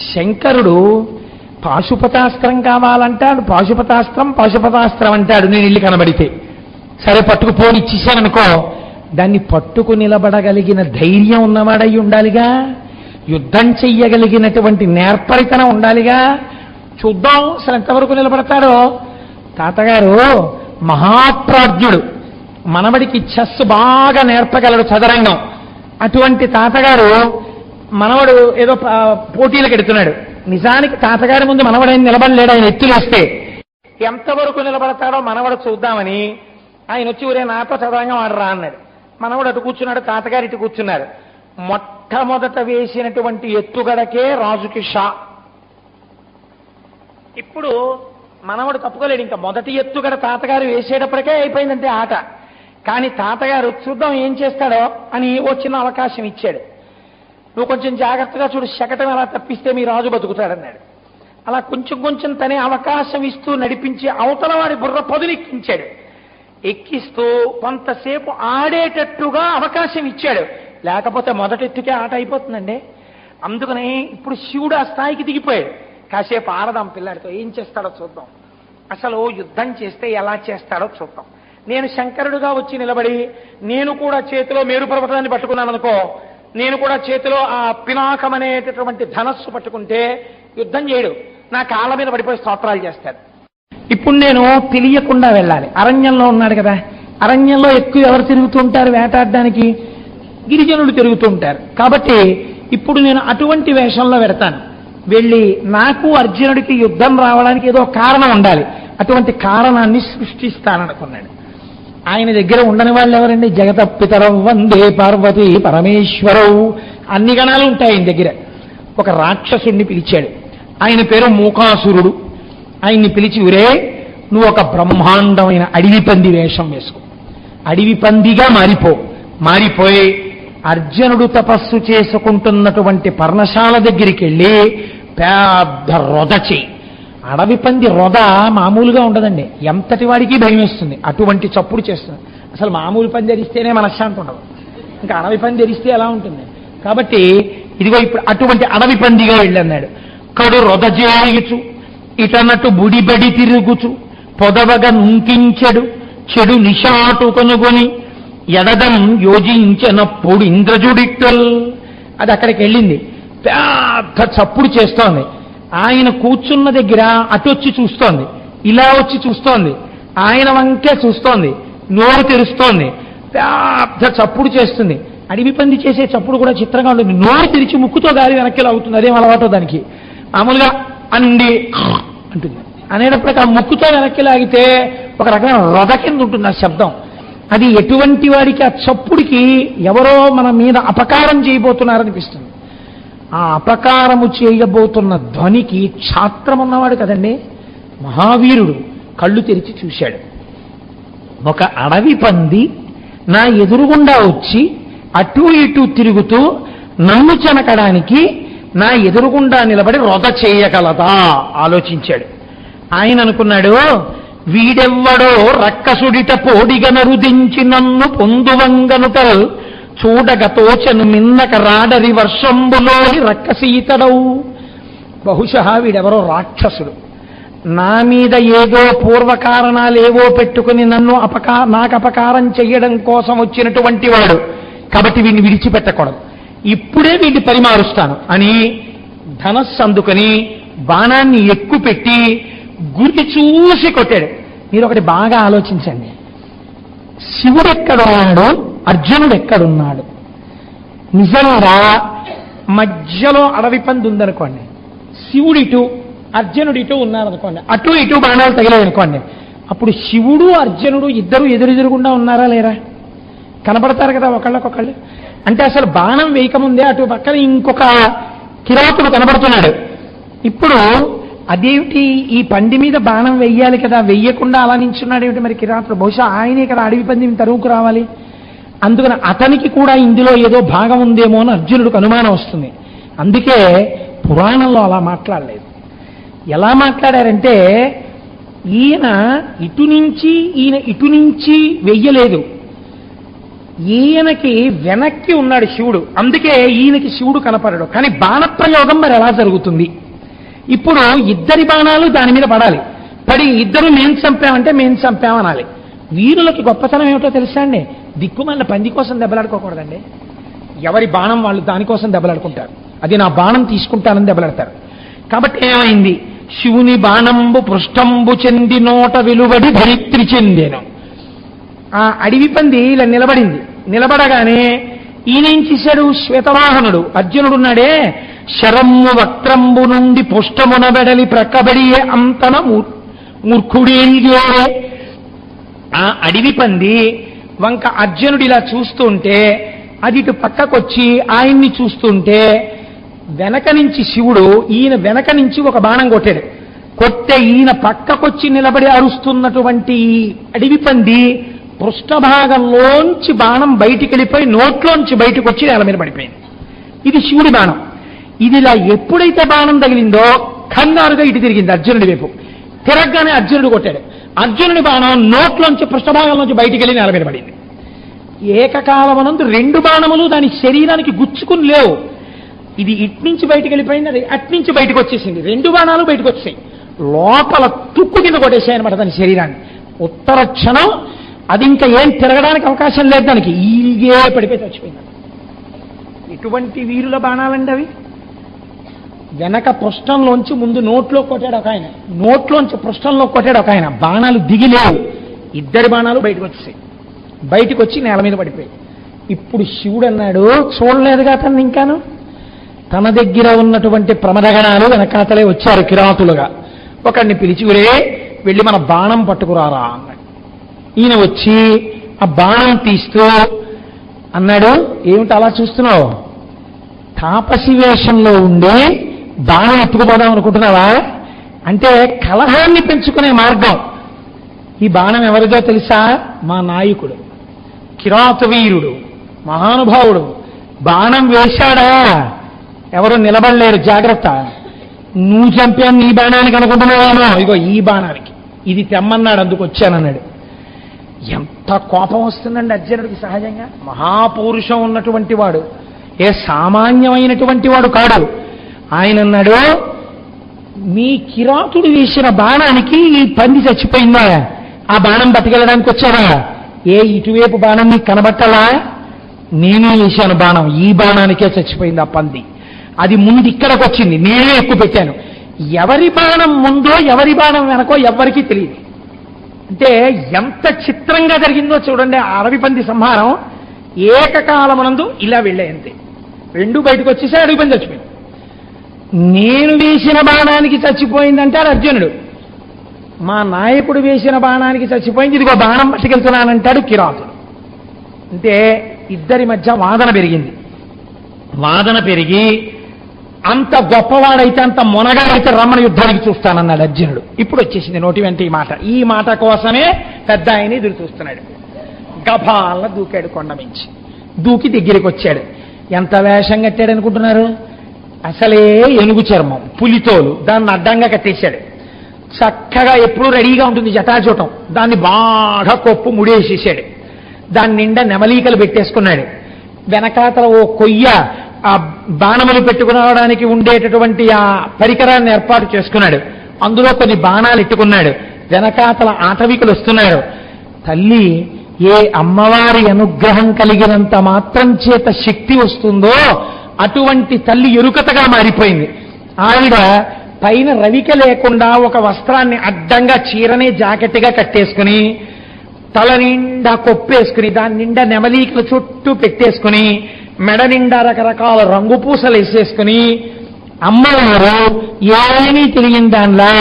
శంకరుడు పాశుపతాస్త్రం కావాలంటాడు, పాశుపతాస్త్రం అంటాడు. నేను ఇల్లు కనబడితే సరే పట్టుకుపోని ఇచ్చేసాననుకో, దాన్ని పట్టుకు నిలబడగలిగిన ధైర్యం ఉన్నవాడై ఉండాలిగా, యుద్ధం చెయ్యగలిగినటువంటి నేర్పరితనం ఉండాలిగా. చూద్దాం అసలు ఎంతవరకు నిలబడతాడో. తాతగారు మహాప్రాజ్ఞుడు, మనవడికి చెస్ బాగా నేర్పగలడు, చదరంగం. అటువంటి తాతగారు మనవడు ఏదో పోటీలకు ఎడుతున్నాడు. నిజానికి తాతగారి ముందు మనవడైన నిలబడలేడు. ఆయన ఎత్తులేస్తే ఎంతవరకు నిలబడతాడో మనవడు చూద్దామని ఆయన వచ్చి ఊరే నాతో చదరంగం ఆడరా అన్నాడు. మనవడు అటు కూర్చున్నాడు, తాతగారు ఇటు కూర్చున్నారు. మొట్టమొదట వేసినటువంటి ఎత్తుగడకే రాజుకి షా. ఇప్పుడు మనవడు తప్పుకోలేడు. ఇంకా మొదటి ఎత్తుగడ తాతగారు వేసేటప్పటికే అయిపోయిందంటే ఆట. కానీ తాతగారు చూద్దాం ఏం చేస్తాడో అని ఓ చిన్న అవకాశం ఇచ్చాడు. నువ్వు కొంచెం జాగ్రత్తగా చూడు, శకటం ఎలా తప్పిస్తే మీ రాజు బతుకుతాడన్నాడు. అలా కొంచెం కొంచెం తనే అవకాశం ఇస్తూ నడిపించి అవతల వాడి బుర్ర పొదునెక్కించాడు. ఎక్కిస్తూ కొంతసేపు ఆడేటట్టుగా అవకాశం ఇచ్చాడు. లేకపోతే మొదటెత్తుకే ఆట అయిపోతుందండి. అందుకని ఇప్పుడు శివుడు ఆ స్థాయికి దిగిపోయాడు. కాసేపు ఆడదాం పిల్లాడితో, ఏం చేస్తాడో చూద్దాం, అసలు యుద్ధం చేస్తే ఎలా చేస్తాడో చూద్దాం. నేను శంకరుడుగా వచ్చి నిలబడి నేను కూడా చేతిలో మేరు పర్వతాన్ని పట్టుకున్నాను అనుకో, నేను కూడా చేతిలో ఆ పినాకం అనేటటువంటి ధనస్సు పట్టుకుంటే యుద్ధం చేయడు, నా కాళ్ళ మీద పడిపోయి స్తోత్రాలు చేస్తాడు. ఇప్పుడు నేను తెలియకుండా వెళ్ళాలి. అరణ్యంలో ఉన్నాడు కదా, అరణ్యంలో ఎక్కువ ఎవరు తిరుగుతూ ఉంటారు వేటాడడానికి? గిరిజనులు తిరుగుతూ ఉంటారు. కాబట్టి ఇప్పుడు నేను అటువంటి వేషంలో పెడతాను. వెళ్ళి నాకు అర్జునుడికి యుద్ధం రావడానికి ఏదో కారణం ఉండాలి, అటువంటి కారణాన్ని సృష్టిస్తాననుకున్నాడు. ఆయన దగ్గర ఉండని వాళ్ళు ఎవరండి? జగతపితరం వందే పార్వతీ పరమేశ్వరవు, అన్ని గణాలు ఉంటాయి ఆయన దగ్గర. ఒక రాక్షసుడిని పిలిచాడు, ఆయన పేరు మూకాసురుడు. ఆయన్ని పిలిచి, ఉరే నువ్వు ఒక బ్రహ్మాండమైన అడవి పంది వేషం వేసుకో, అడవి పందిగా మారిపోయి అర్జునుడు తపస్సు చేసుకుంటున్నటువంటి పర్ణశాల దగ్గరికి వెళ్ళి పెద్ద రొద చేయి. అడవి పంది రొద మామూలుగా ఉండదండి, ఎంతటి వాడికి భయం వేస్తుంది, అటువంటి చప్పుడు చేస్తుంది. అసలు మామూలు పంది ఎరిస్తేనే మనశ్శాంతి ఉండదు, ఇంకా అడవి పంది ఎరిస్తే ఎలా ఉంటుంది? కాబట్టి ఇదిగో ఇప్పుడు అటువంటి అడవి పందిగా వెళ్ళన్నాడు. కడు రొద చేయుచు ఇటన్నట్టు బుడిబడి తిరుగుచు పొదవగా నుంకించెడు చెడు నిషాటు కొనుగొని ఎడదం యోజించినప్పుడు ఇంద్రజుడిట్టల్. అది అక్కడికి వెళ్ళింది, పెద్ద చప్పుడు చేస్తోంది. ఆయన కూర్చున్న దగ్గర అటొచ్చి చూస్తోంది, ఇలా వచ్చి చూస్తోంది, ఆయన వంకే చూస్తోంది, నోరు తెరుస్తోంది, పెద్ద చప్పుడు చేస్తుంది. అడవి పంది చేసే చప్పుడు కూడా చిత్రంగా ఉంటుంది. నోరు తెరిచి ముక్కుతో గాలి వెనక్కి లాగుతుంది, అదేం అలవాటు దానికి. మామూలుగా అండి అంటుంది, అనేటప్పటికీ ఆ ముక్కుతో వెనక్కి లాగితే ఒక రకమైన రొద కింద ఉంటుంది ఆ శబ్దం. అది ఎటువంటి వాడికి ఆ చప్పుడికి ఎవరో మన మీద అపకారం చేయబోతున్నారనిపిస్తుంది. ఆ అపకారము చేయబోతున్న ధ్వనికి క్షాత్రం ఉన్నవాడు కదండి మహావీరుడు. కళ్ళు తెరిచి చూశాడు, ఒక అడవి పంది నా ఎదురుగుండా వచ్చి అటూ ఇటూ తిరుగుతూ నన్ను చెనకడానికి నా ఎదురుగుండా నిలబడి రొద చేయగలదా ఆలోచించాడు. ఆయన అనుకున్నాడు, వీడెవ్వడో రక్కసుడిట పోడిగనరుదించి నన్ను పొందువంగనుటల్ చూడగతోచను మిన్నక రాడరి వర్షంబులోని రక్కసీతడవు. బహుశా వీడెవరో రాక్షసుడు, నా మీద ఏదో పూర్వకారణాలేవో పెట్టుకుని నన్ను నాకు అపకారం చెయ్యడం కోసం వచ్చినటువంటి వాడు, కాబట్టి వీడిని విడిచిపెట్టకూడదు, ఇప్పుడే వీడిని పరిమారుస్తాను అని ధనస్సు అందుకని బాణాన్ని ఎక్కుపెట్టి గురి చూసి కొట్టాడు. మీరు ఒకటి బాగా ఆలోచించండి, శివుడు ఎక్కడున్నాడు, అర్జునుడు ఎక్కడున్నాడు? నిజంగా మధ్యలో అడవి పంది ఉందనుకోండి, శివుడిటు అర్జునుడు ఇటు ఉన్నారనుకోండి, అటు ఇటు బాణాలు తగిలాయనుకోండి, అప్పుడు శివుడు అర్జునుడు ఇద్దరు ఎదురెదురుగుండా ఉన్నారా లేరా? కనబడతారు కదా ఒకళ్ళకొకళ్ళు. అంటే అసలు బాణం వేయకముందే అటు పక్కన ఇంకొక కిరాతుడు కనబడుతున్నాడు. ఇప్పుడు అదేమిటి, ఈ పంది మీద బాణం వెయ్యాలి కదా, వెయ్యకుండా అలా నించున్నాడు ఏమిటి మరి కిరాతుడు? బహుశా ఆయనే కదా అడవి పందిని తరువుకు రావాలి. అందుకని అతనికి కూడా ఇందులో ఏదో భాగం ఉందేమో అని అర్జునుడికి అనుమానం వస్తుంది. అందుకే పురాణంలో అలా మాట్లాడలేదు. ఎలా మాట్లాడారంటే, ఈయన ఇటు నుంచి వెయ్యలేదు, ఈయనకి వెనక్కి ఉన్నాడు శివుడు, అందుకే ఈయనకి శివుడు కనపడడు. కానీ బాణప్రయోగం మరి ఎలా జరుగుతుంది? ఇప్పుడు ఇద్దరి బాణాలు దాని మీద పడాలి. పడి ఇద్దరు మేం చంపామంటే మేం చంపామనాలి. వీరులకి గొప్పతనం ఏమిటో తెలుసా అండి? దిక్కుమల్ల పంది కోసం దెబ్బలాడుకోకూడదండి. ఎవరి బాణం వాళ్ళు దానికోసం దెబ్బలాడుకుంటారు. అది నా బాణం తీసుకుంటానని దెబ్బలాడతారు. కాబట్టి ఏమైంది? శివుని బాణంబు పృష్టంబు చెంది నోట వెలువడి ధరిత్రి చెందేను. ఆ అడవి పంది ఇలా నిలబడింది. నిలబడగానే ఈయనేం చేశాడు? శ్వేతవాహనుడు అర్జునుడున్నాడే, శరమ్ము వక్త్రంబు నుండి పుష్టమున వెడలి ప్రక్కబడియే అంతన మూర్ఖుడేంగే. ఆ అడవి పంది వంక అర్జునుడు ఇలా చూస్తుంటే అది ఇటు పక్కకొచ్చి ఆయన్ని చూస్తుంటే వెనక నుంచి శివుడు ఈయన వెనక నుంచి ఒక బాణం కొట్టాడు. కొట్టే ఈయన పక్కకొచ్చి నిలబడి అరుస్తున్నటువంటి అడవి పంది పృష్ఠభాగంలోంచి బాణం బయటికి వెళ్ళిపోయి నోట్లోంచి బయటకు వచ్చి నేల మీద పడిపోయింది. ఇది శివుడి బాణం. ఇది ఇలా ఎప్పుడైతే బాణం తగిలిందో కంగారుగా ఇటు తిరిగింది అర్జునుడి వైపు. తిరగగానే అర్జునుడు కొట్టాడు. అర్జునుడి బాణం నోట్లోంచి పృష్ఠభాగంలోంచి బయటికి వెళ్ళి నేల మీద పడింది. ఏకకాలమనందు రెండు బాణములు దాని శరీరానికి గుచ్చుకుని లేవు. ఇది ఇట్నుంచి బయటికి వెళ్ళిపోయింది, అది అట్నుంచి బయటకు వచ్చేసింది. రెండు బాణాలు బయటకు వచ్చాయి. లోపల తుక్కు కింద కొట్టేసాయి అనమాట దాని శరీరాన్ని. ఉత్తర క్షణం అది ఇంకా ఏం తిరగడానికి అవకాశం లేదు దానికి. ఈగే పడిపోయి చచ్చిపోయింది. ఎటువంటి వీరుల బాణాలండి అవి? వెనక పృష్ఠంలోంచి ముందు నోట్లో కొట్టాడు ఒక ఆయన, నోట్లోంచి పృష్ఠంలో కొట్టాడు ఒక ఆయన. బాణాలు దిగిలేవు. ఇద్దరి బాణాలు బయటకు వచ్చేసాయి. బయటకు వచ్చి నేల మీద పడిపోయాయి. ఇప్పుడు శివుడు అన్నాడు, చూడలేదుగా తను ఇంకాను. తన దగ్గర ఉన్నటువంటి ప్రమదగణాలు వెనకాతలే వచ్చారు కిరాతులుగా. ఒకడిని పిలిచి, ఒరే వెళ్ళి మన బాణం పట్టుకురారా అన్నాడు. ఈయన వచ్చి ఆ బాణం తీస్తూ అన్నాడు, ఏమిటి అలా చూస్తున్నావు? తాపసి వేషంలో ఉండి బాణం ఎత్తుకుపోదాం అనుకుంటున్నావా? అంటే కలహాన్ని పెంచుకునే మార్గం. ఈ బాణం ఎవరిదో తెలుసా? మా నాయకుడు, కిరాతవీరుడు, మహానుభావుడు. బాణం వేశాడా? ఎవరు నిలబడలేరు, జాగ్రత్త. నువ్వు చంపాను నీ బాణానికి అనుకుంటున్నావానో, ఇగో ఈ బాణానికి. ఇది తెమ్మన్నాడు, అందుకు వచ్చానన్నాడు. ఎంత కోపం వస్తుందండి అర్జునుడికి సహజంగా. మహాపౌరుషం ఉన్నటువంటి వాడు, ఏ సామాన్యమైనటువంటి వాడు కాడు. ఆయన అన్నాడు, మీ కిరాతుడు వేసిన బాణానికి ఈ పంది చచ్చిపోయిందా? ఆ బాణం పట్టుకెళ్ళడానికి వచ్చారా? ఏ ఇటువైపు బాణం నీకు కనబట్టాలా? నేనే వేశాను బాణం, ఈ బాణానికే చచ్చిపోయింది ఆ పంది. అది ముందు ఇక్కడికి వచ్చింది, నేనే ఎక్కువ పెట్టాను. ఎవరి బాణం ముందో ఎవరి బాణం వెనకో ఎవ్వరికీ తెలియదు. అంటే ఎంత చిత్రంగా జరిగిందో చూడండి. ఆ అడవి పంది సంహారం ఏకకాలమునందు ఇలా వెళ్ళాయంతే. రెండు బయటకు వచ్చేసి అడవి పంది చచ్చిపోయింది. నేను వేసిన బాణానికి చచ్చిపోయిందంటాడు అర్జునుడు. మా నాయకుడు వేసిన బాణానికి చచ్చిపోయింది, ఇదిగో బాణం పట్టుకెళ్తున్నానంటాడు కిరాతుడు. అంటే ఇద్దరి మధ్య వాదన పెరిగింది. వాదన పెరిగి అంత గొప్పవాడైతే, అంత మొనగాడైతే రమ్మని యుద్ధానికి చూస్తానన్నాడు అర్జునుడు. ఇప్పుడు వచ్చేసింది నోటి వెంట ఈ మాట. ఈ మాట కోసమే పెద్ద ఆయన ఎదురు చూస్తున్నాడు. గభాల దూకాడు, కొండ మించి దూకి దగ్గరికి వచ్చాడు. ఎంత వేషం కట్టాడు అనుకుంటున్నారు? అసలే ఏనుగు చర్మం, పులితోలు, దాన్ని అడ్డంగా కట్టేశాడు. చక్కగా ఎప్పుడూ రెడీగా ఉంటుంది జటాజూటం, దాన్ని బాగా కొప్పు ముడేసేసాడు. దాని నిండా నెమలీకలు పెట్టేసుకున్నాడు. వెనకాతల ఓ కొయ్య ఆ బాణములు పెట్టుకునడానికి ఉండేటటువంటి ఆ పరికరాన్ని ఏర్పాటు చేసుకున్నాడు. అందులో కొన్ని బాణాలు ఎట్టుకున్నాడు. వెనకాతల ఆటవికులు వస్తున్నాడు. తల్లి ఏ అమ్మవారి అనుగ్రహం కలిగినంత మాత్రం చేత శక్తి వస్తుందో అటువంటి తల్లి ఎరుకతగా మారిపోయింది. ఆవిడ పైన రవిక లేకుండా ఒక వస్త్రాన్ని అడ్డంగా చీరనే జాకెట్గా కట్టేసుకుని, తల నిండా కొప్పేసుకుని, దాని నిండా నెమలీకల చుట్టూ పెట్టేసుకుని, మెడ నిండా రకరకాల రంగు పూసలు వేసేసుకుని, అమ్మవారు ఏమీ తెలియని దానిలా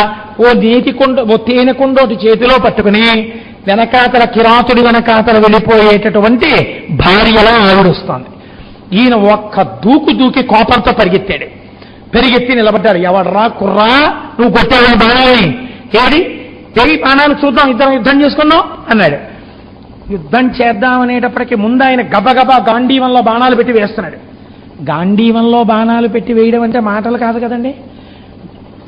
ఓ తేనె కుండోటి చేతిలో పట్టుకుని వెనకాతల కిరాతుడి వెనకాతల వెళ్ళిపోయేటటువంటి భార్యలా ఆవిడొస్తోంది. ఈయన ఒక్క దూకి కోపంతో పెరిగెత్తి నిలబడ్డాడు. ఎవడరా కుర్రా, నువ్వు కొట్టావని బాణాలని? ఏడి బాణాలు చూద్దాం, ఇద్దరం యుద్ధం చేసుకున్నాం అన్నాడు. యుద్ధం చేద్దామనేటప్పటికీ ముందు ఆయన గబగబా గాంధీవంలో బాణాలు పెట్టి వేస్తున్నాడు. గాంధీవంలో బాణాలు పెట్టి వేయడం అంటే మాటలు కాదు కదండి.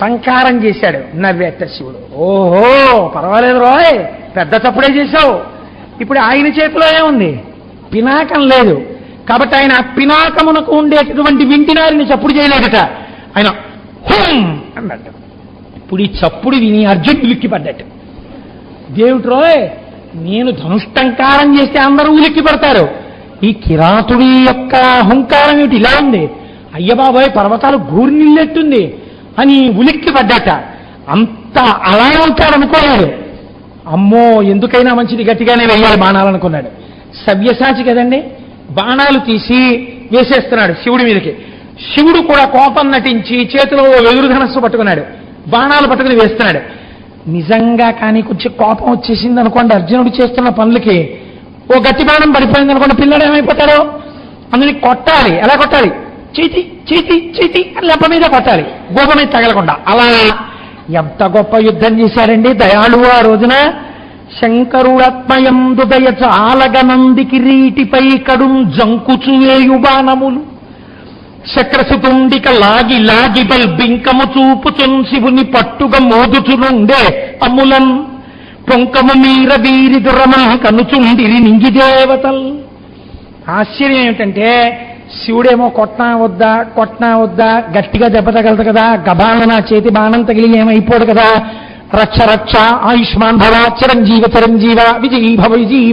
టంకారం చేశాడు. నవ్వేట శివుడు. ఓహో పర్వాలేదు రోయ్, పెద్ద తప్పుడే చేశావు. ఇప్పుడు ఆయన చేతిలో ఏముంది? పినాకం లేదు కాబట్టి ఆయన పినాకమునకు ఉండేటటువంటి వింటినారిని చప్పుడు చేయలేదట. ఆయన హోం అన్నట్టు. ఇప్పుడు ఈ చప్పుడు విని అర్జునుడు ఉలిక్కిపడ్డట్టు. దేవుట్రోయ్, నేను ధనుష్టంకారం చేస్తే అందరూ ఉలిక్కి పడతారు, ఈ కిరాతుడి యొక్క హుంకారం ఏమిటి ఇలా ఉంది, అయ్యబాబోయ్ పర్వతాలు గూర్నిల్లెట్టుంది అని ఉలిక్కి పడ్డట. అంత అలా ఉంటాడనుకోలేడు. అమ్మో ఎందుకైనా మంచిది గట్టిగానే వెయ్యాలి బాణాలు అనుకున్నాడు. సవ్యసాచి కదండి, బాణాలు తీసి వేసేస్తున్నాడు శివుడి మీదకి. శివుడు కూడా కోపం నటించి చేతిలో వెదురు ధనస్సు పట్టుకున్నాడు, బాణాలు పట్టుకుని వేస్తున్నాడు. నిజంగా కానీ కొంచెం కోపం వచ్చేసింది అనుకోండి అర్జునుడు చేస్తున్న పనులకి, ఓ గట్టి బాణం పడిపోయింది అనుకోండి, పిల్లడు ఏమైపోతాడో. అందుని కొట్టాలి. ఎలా కొట్టాలి? చీతి చీతి చీతి అని లెప్ప మీద కొట్టాలి, గోప మీద తగలకుండా. అలా ఎంత గొప్ప యుద్ధం చేశారండి దయాళువు ఆ రోజున. శంకరుడత్మయందు దయ చాలగనంది కిరీటిపై కడుం జంకుచువేయు బాణములు శక్రసుతుండిక లాగి లాగి బల్బింకము చూపుచున్ శివుని పట్టుగా మోదుచునుండే అమ్ములన్ పొంకము మీర వీరి దురమం కనుచుండిరి నింగి దేవతల్. ఆశ్చర్యం ఏమిటంటే శివుడేమో కొట్నా వద్దా గట్టిగా దెబ్బ తగలదు కదా, గబాన నా చేతి బాణం తగిలి ఏమైపోడు కదా, రక్ష రక్ష ఆయుష్మాన్ భవ చిరంజీవ చిరంజీవ విజయీ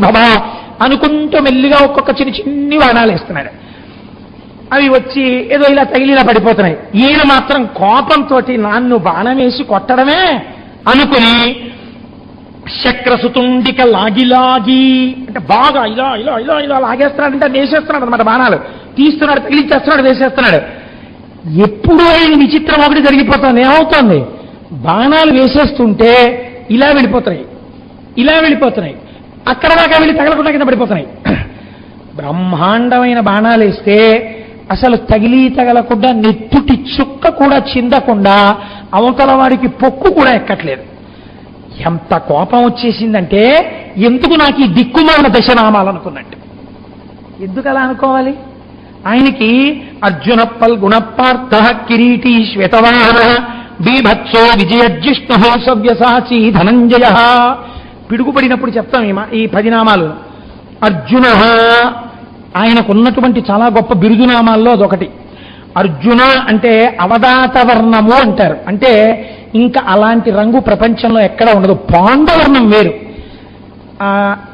భవ అనుకుంటూ మెల్లిగా ఒక్కొక్క చిన్ని బాణాలు వేస్తున్నాడు. అవి వచ్చి ఏదో ఇలా తగిలిలా పడిపోతున్నాయి. ఈయన మాత్రం కోపంతో నన్ను బాణం వేసి కొట్టడమే అనుకుని శక్రసుతుండిక లాగి అంటే బాగా ఇలా ఇలా ఇలా ఇలా లాగేస్తున్నాడంటే వేసేస్తున్నాడు అనమాట. బాణాలు తీస్తున్నాడు, తగిలించేస్తున్నాడు, వేసేస్తున్నాడు. ఎప్పుడు ఆయన విచిత్రం ఒకటి జరిగిపోతుంది. ఏమవుతుంది, బాణాలు వేసేస్తుంటే ఇలా వెళ్ళిపోతున్నాయి, అక్కడ దాకా వెళ్ళి తగలకుండా కింద పడిపోతున్నాయి. బ్రహ్మాండమైన బాణాలు వేస్తే అసలు తగలకుండా నెత్తుటి చుక్క కూడా చిందకుండా అవతల వాడికి పొక్కు కూడా ఎక్కట్లేదు. ఎంత కోపం వచ్చేసిందంటే ఎందుకు నాకు ఈ దిక్కుమాలిన దశనామాలనుకున్నట్టు. ఎందుకు అలా అనుకోవాలి? ఆయనకి అర్జున పల్గుణ పార్థ కిరీటి శ్వేతవాహన బీభత్సో విజయజిష్ణు సవ్యసాచి ధనంజయ. పిడుగుపడినప్పుడు చెప్తాం ఈ 10 నామాలు. అర్జున ఆయనకున్నటువంటి చాలా గొప్ప బిరుదునామాల్లో అదొకటి. అర్జున అంటే అవదాత వర్ణము అంటారు. అంటే ఇంకా అలాంటి రంగు ప్రపంచంలో ఎక్కడా ఉండదు. పాండవర్ణం వేరు.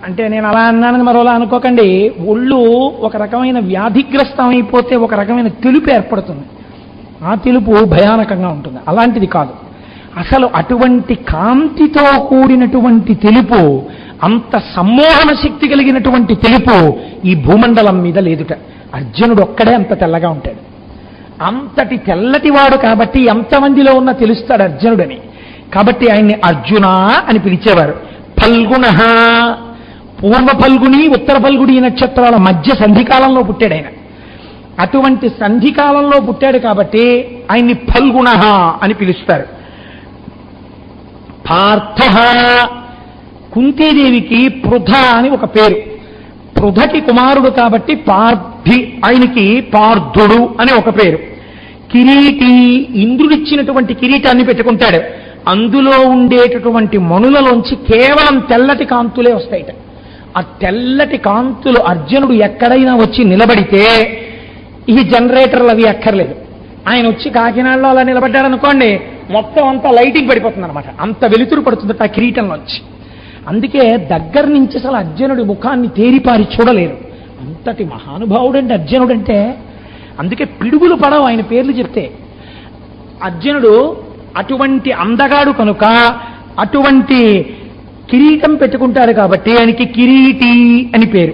అంటే నేను అలా అన్నానని మరోలా అనుకోకండి. ఒళ్ళు ఒక రకమైన వ్యాధిగ్రస్తం అయిపోతే ఒక రకమైన తెలుపు ఏర్పడుతుంది. ఆ తెలుపు భయానకంగా ఉంటుంది. అలాంటిది కాదు. అసలు అటువంటి కాంతితో కూడినటువంటి తెలుపు, అంత సమ్మోహన శక్తి కలిగినటువంటి తెలుపు ఈ భూమండలం మీద లేదుట. అర్జునుడు ఒక్కడే అంత తెల్లగా ఉంటాడు. అంతటి తెల్లటివాడు కాబట్టి ఎంతమందిలో ఉన్నా తెలుస్తాడు అర్జునుడని. కాబట్టి ఆయన్ని అర్జున అని పిలిచేవారు. ఫల్గుణ, పూర్వ ఫల్గుని ఉత్తర ఫల్గుని నక్షత్రాల మధ్య సంధికాలంలో పుట్టాడు ఆయన. అటువంటి సంధికాలంలో పుట్టాడు కాబట్టి ఆయన్ని ఫల్గుణ అని పిలుస్తారు. పార్థ, కుంతీదేవికి పృథ అని ఒక పేరు. పృథకి కుమారుడు కాబట్టి పార్థి, ఆయనకి పార్థుడు అని ఒక పేరు. కిరీటి, ఇంద్రుడిచ్చినటువంటి కిరీటాన్ని పెట్టుకుంటాడు. అందులో ఉండేటటువంటి మణులలోంచి కేవలం తెల్లటి కాంతులే వస్తాయిట. ఆ తెల్లటి కాంతులు అర్జునుడు ఎక్కడైనా వచ్చి నిలబడితే ఈ జనరేటర్లు అవి ఎక్కర్లేదు. ఆయన వచ్చి కాకినాడలో అలా నిలబడ్డాడనుకోండి, మొత్తం అంతా లైటింగ్ పడిపోతుంది అనమాట. అంత వెలుతురు పడుతుంది ఆ కిరీటంలోంచి. అందుకే దగ్గర నుంచి అసలు అర్జునుడి ముఖాన్ని తేరిపారి చూడలేరు. అంతటి మహానుభావుడండి అర్జునుడంటే. అందుకే పిడుగులు పడవు ఆయన పేర్లు చెప్తే. అర్జునుడు అటువంటి అందగాడు కనుక అటువంటి కిరీటం పెట్టుకుంటారు కాబట్టి ఆయనకి కిరీటి అని పేరు.